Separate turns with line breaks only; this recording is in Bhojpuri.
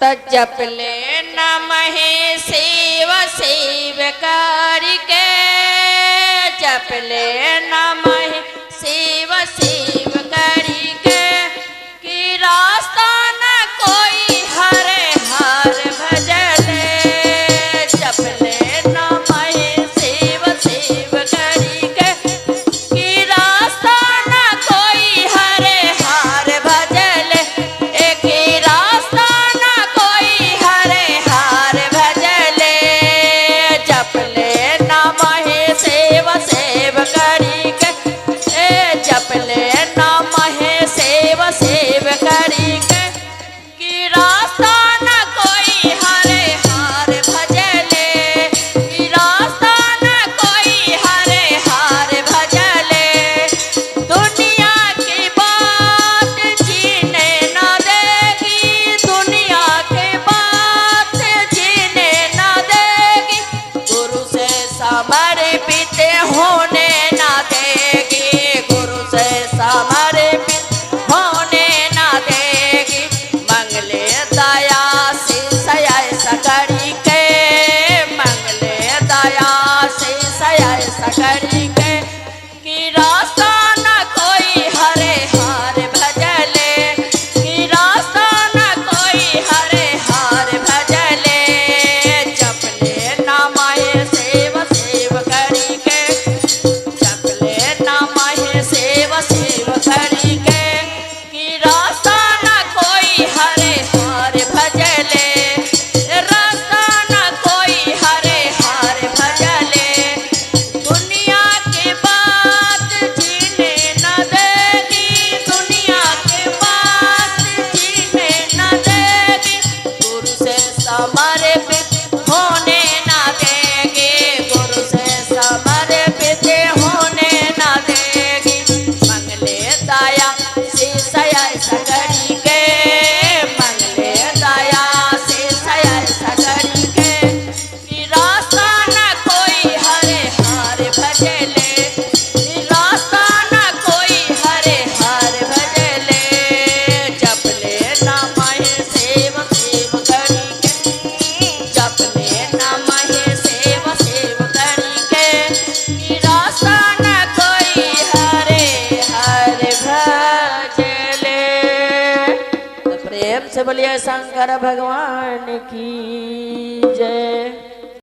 तजपले नमहे शिव शिव करके जपले नमहे शिव शिव करके कि रास्ता न कोई हरे हर भजले जपले नमहे शिव शिव करके कि रास्ता न कोई हरे हर भजले एक ही रास्ता न कोई हरे हर भजले जपले नमहे शिव शिव करके जपले नमहे शिव शिव करके कि रास्ता न कोई हरे हर भजले कि रास्ता न कोई हरे हर भजले दुनिया की बात जीने न देगी दुनिया की बात जीने न देगी गुरु से समर्पित होने न देगी गुरु से समर्पित होने न देगी मंगले दया से सयाय सकरी के मंगले दया से सयाय सकरी के कि रास्ता न कोई हरे हर भजले कि रास्ता न कोई हरे हर भजले जपले नमहे शिव शिव करी के जपले नमहे शिव शिव करी के कि रास्ता न कोई हरे हर भजले रास्ता न कोई हरे हर भजले दुनिया की बात जीने न देगी दुनिया की बात जीने न देगी गुरु से समर्पित होने न देगी गुरु से समर्पित होने न देगी मंगले दया से सयाय सकरी के मंगले दया से सयाय सकरी के कि रास्ता न कोई हरे हर भजले कि रास्ता न कोई हरे हर भजले जपले नमहे शिव शिव करी के जपले नमहे शिव शिव करी के कि रास्ता न कोई हरे हर भजले। तो प्रेम से बोलिए शंकर भगवान की जय।